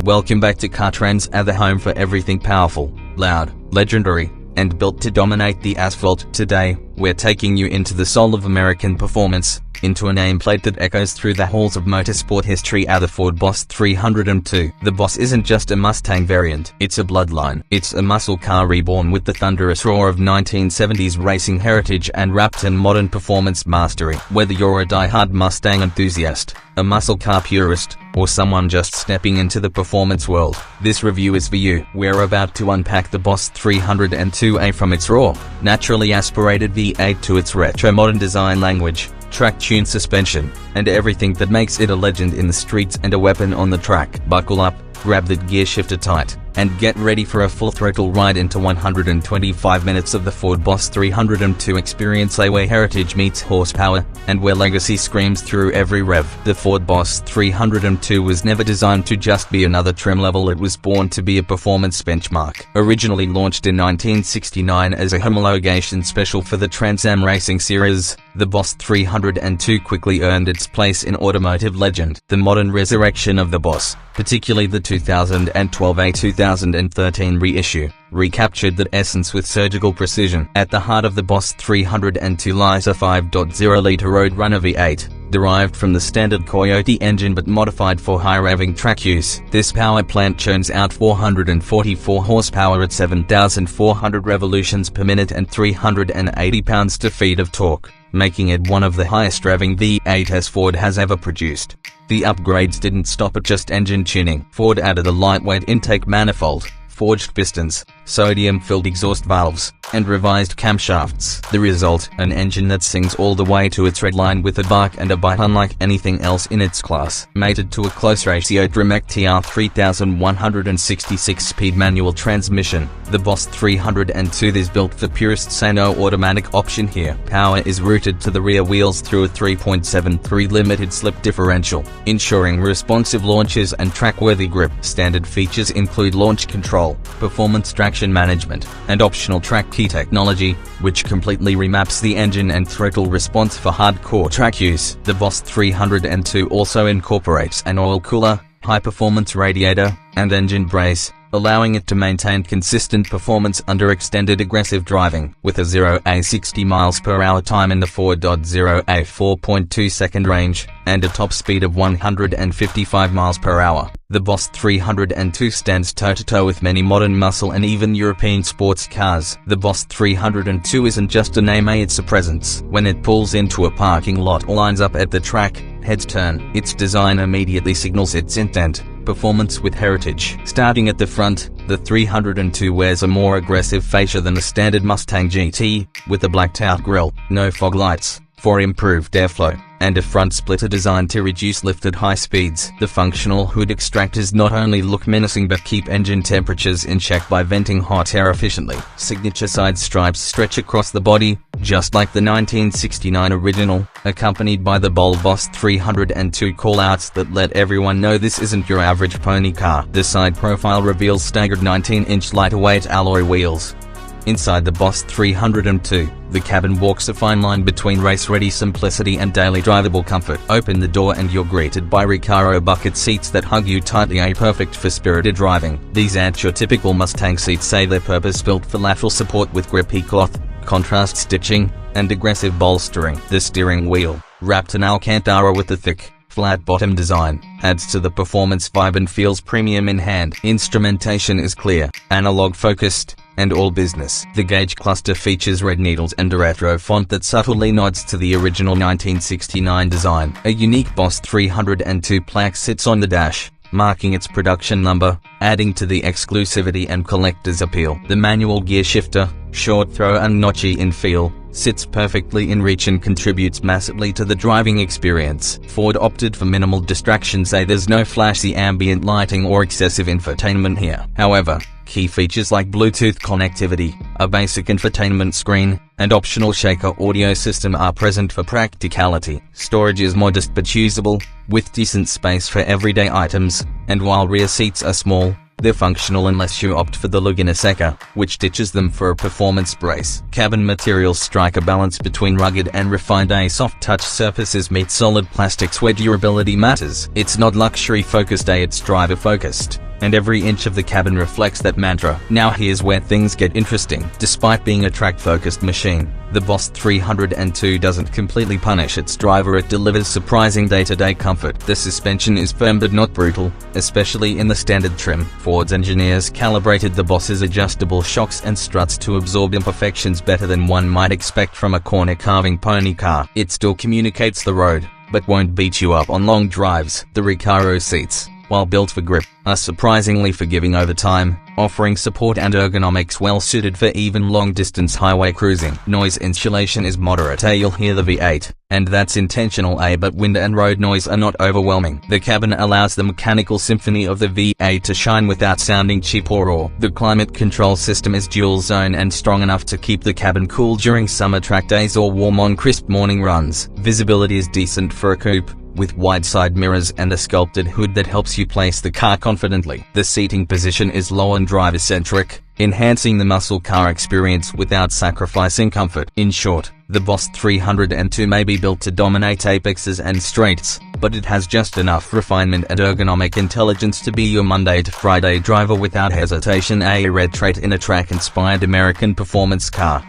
Welcome back to Car Trends, the home for everything powerful, loud, legendary, and built to dominate the asphalt. Today, we're taking you into the soul of American performance, into a nameplate that echoes through the halls of motorsport history, the Ford BOSS 302. The BOSS isn't just a Mustang variant, it's a bloodline. It's a muscle car reborn with the thunderous roar of 1970s racing heritage and wrapped in modern performance mastery. Whether you're a die-hard Mustang enthusiast, a muscle car purist, or someone just stepping into the performance world, this review is for you. We're about to unpack the BOSS 302A from its raw, naturally aspirated V8 to its retro modern design language, track-tuned suspension, and everything that makes it a legend in the streets and a weapon on the track. Buckle up, grab that gear shifter tight, and get ready for a full-throttle ride into 125 minutes of the Ford BOSS 302 experience, where heritage meets horsepower, and where legacy screams through every rev. The Ford BOSS 302 was never designed to just be another trim level, it was born to be a performance benchmark. Originally launched in 1969 as a homologation special for the Trans Am racing series, the BOSS 302 quickly earned its place in automotive legend. The modern resurrection of the BOSS, particularly the 2012 2013 reissue, recaptured that essence with surgical precision. At the heart of the BOSS 302 lies a 5.0-liter Roadrunner V8, derived from the standard Coyote engine but modified for high-revving track use. This power plant churns out 444 horsepower at 7,400 revolutions per minute and 380 pounds-to-feet of torque, making it one of the highest-revving V8s Ford has ever produced. The upgrades didn't stop at just engine tuning. Ford added a lightweight intake manifold, forged pistons, sodium-filled exhaust valves, and revised camshafts. The result, an engine that sings all the way to its red line with a bark and a bite unlike anything else in its class. Mated to a close ratio Dramac TR 3166-speed manual transmission, the BOSS 302 is built for purists, say no automatic option here. Power is routed to the rear wheels through a 3.73 limited slip differential, ensuring responsive launches and track-worthy grip. Standard features include launch control, performance traction management, and optional track key technology, which completely remaps the engine and throttle response for hardcore track use. The BOSS 302 also incorporates an oil cooler, high-performance radiator, and engine brace, allowing it to maintain consistent performance under extended aggressive driving. With a 0-60 mph time in the 4.0 4.2-second range, and a top speed of 155 mph, the BOSS 302 stands toe-to-toe with many modern muscle and even European sports cars. The BOSS 302 isn't just a name, it's a presence. When it pulls into a parking lot or lines up at the track, heads turn. Its design immediately signals its intent: performance with heritage. Starting at the front, the 302 wears a more aggressive fascia than the standard Mustang GT, with a blacked-out grille, no fog lights, for improved airflow, and a front splitter designed to reduce lift at high speeds. The functional hood extractors not only look menacing but keep engine temperatures in check by venting hot air efficiently. Signature side stripes stretch across the body, just like the 1969 original, accompanied by the bold BOSS 302 callouts that let everyone know this isn't your average pony car. The side profile reveals staggered 19-inch lighter-weight alloy wheels. Inside the BOSS 302, the cabin walks a fine line between race-ready simplicity and daily drivable comfort. Open the door and you're greeted by Recaro bucket seats that hug you tightly, perfect for spirited driving. These aren't your typical Mustang seats, say they're purpose-built for lateral support with grippy cloth, contrast stitching, and aggressive bolstering. The steering wheel, wrapped in Alcantara with a thick, flat-bottom design, adds to the performance vibe and feels premium in hand. Instrumentation is clear, analog-focused, and all business. The gauge cluster features red needles and a retro font that subtly nods to the original 1969 design. A unique BOSS 302 plaque sits on the dash, marking its production number, adding to the exclusivity and collector's appeal. The manual gear shifter, short throw and notchy in feel, sits perfectly in reach and contributes massively to the driving experience. Ford opted for minimal distractions, there's no flashy ambient lighting or excessive infotainment here. However, key features like Bluetooth connectivity, a basic infotainment screen, and optional shaker audio system are present for practicality. Storage is modest but usable, with decent space for everyday items, and while rear seats are small, they're functional unless you opt for the Laguna Seca, which ditches them for a performance brace. Cabin materials strike a balance between rugged and refined. Soft touch surfaces meet solid plastics where durability matters. It's not luxury focused, it's driver focused. and every inch of the cabin reflects that mantra. Now here's where things get interesting. Despite being a track-focused machine, the Boss 302 doesn't completely punish its driver. It delivers surprising day-to-day comfort. The suspension is firm but not brutal, especially in the standard trim. Ford's engineers calibrated the Boss's adjustable shocks and struts to absorb imperfections better than one might expect from a corner-carving pony car. It still communicates the road, but won't beat you up on long drives. The Recaro seats, while built for grip, are surprisingly forgiving over time, offering support and ergonomics well suited for even long-distance highway cruising. Noise insulation is moderate. You'll hear the V8, and that's intentional, but wind and road noise are not overwhelming. The cabin allows the mechanical symphony of the V8 to shine without sounding cheap or raw. The climate control system is dual zone and strong enough to keep the cabin cool during summer track days or warm on crisp morning runs. Visibility is decent for a coupe, with wide side mirrors and a sculpted hood that helps you place the car confidently. The seating position is low and driver-centric, enhancing the muscle car experience without sacrificing comfort. In short, the Boss 302 may be built to dominate apexes and straights, but it has just enough refinement and ergonomic intelligence to be your Monday to Friday driver without hesitation. A red trait in a track-inspired American performance car.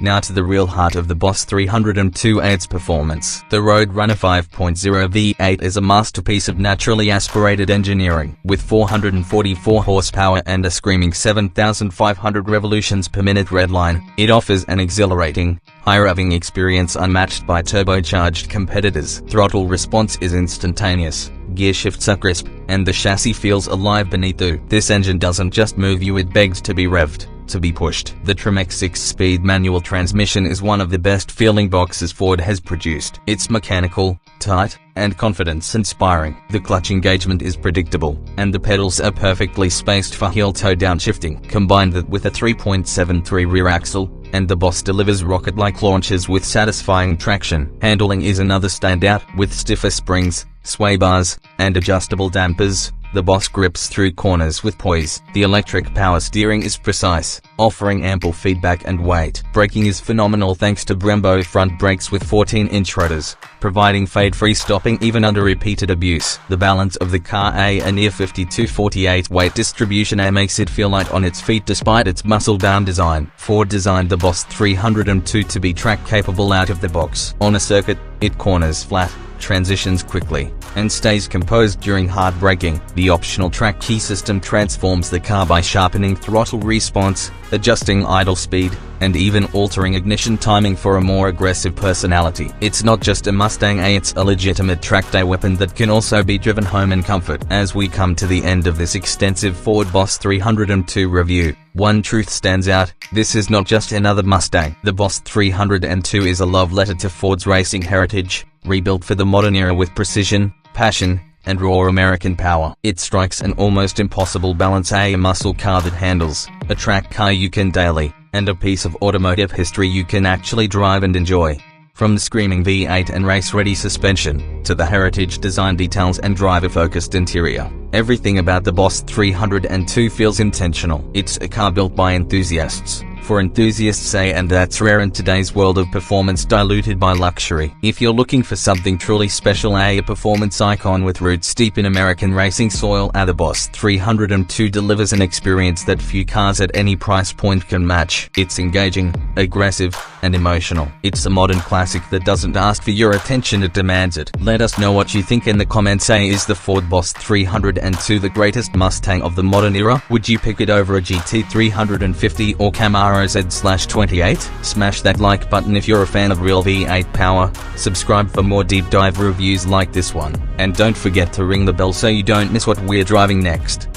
Now to the real heart of the Boss 302, its performance. The Roadrunner 5.0 V8 is a masterpiece of naturally aspirated engineering. With 444 horsepower and a screaming 7,500 revolutions per minute redline, it offers an exhilarating, high-revving experience unmatched by turbocharged competitors. Throttle response is instantaneous, gear shifts are crisp, and the chassis feels alive beneath you. This engine doesn't just move you, it begs to be revved, to be pushed. The Tremec 6-speed manual transmission is one of the best feeling boxes Ford has produced. It's mechanical, tight, and confidence-inspiring. The clutch engagement is predictable, and the pedals are perfectly spaced for heel-toe downshifting. Combine that with a 3.73 rear axle, and the Boss delivers rocket-like launches with satisfying traction. Handling is another standout. With stiffer springs, sway bars, and adjustable dampers, the Boss grips through corners with poise. The electric power steering is precise, offering ample feedback and weight. Braking is phenomenal thanks to Brembo front brakes with 14-inch rotors, providing fade-free stopping even under repeated abuse. The balance of the car, a near 50-48 weight distribution, makes it feel light on its feet despite its muscle-bound design. Ford designed the Boss 302 to be track-capable out of the box. On a circuit, it corners flat, transitions quickly, and stays composed during hard braking. The optional track key system transforms the car by sharpening throttle response, adjusting idle speed, and even altering ignition timing for a more aggressive personality. It's not just a Mustang, it's a legitimate track day weapon that can also be driven home in comfort. As we come to the end of this extensive Ford Boss 302 review, one truth stands out: this is not just another Mustang. The Boss 302 is a love letter to Ford's racing heritage, rebuilt for the modern era with precision, passion, and raw American power. It strikes an almost impossible balance: a muscle car that handles, a track car you can daily, and a piece of automotive history you can actually drive and enjoy. From the screaming V8 and race-ready suspension, to the heritage design details and driver-focused interior, everything about the Boss 302 feels intentional. It's a car built by enthusiasts, for enthusiasts, and that's rare in today's world of performance diluted by luxury. If you're looking for something truly special, a performance icon with roots deep in American racing soil, the Boss 302 delivers an experience that few cars at any price point can match. It's engaging, aggressive, and emotional. It's a modern classic that doesn't ask for your attention, it demands it. Let us know what you think in the comments. Is the Ford Boss 302 the greatest Mustang of the modern era? Would you pick it over a GT 350 or Camaro Z/28? Smash that like button if you're a fan of real V8 power, subscribe for more deep dive reviews like this one, and don't forget to ring the bell so you don't miss what we're driving next.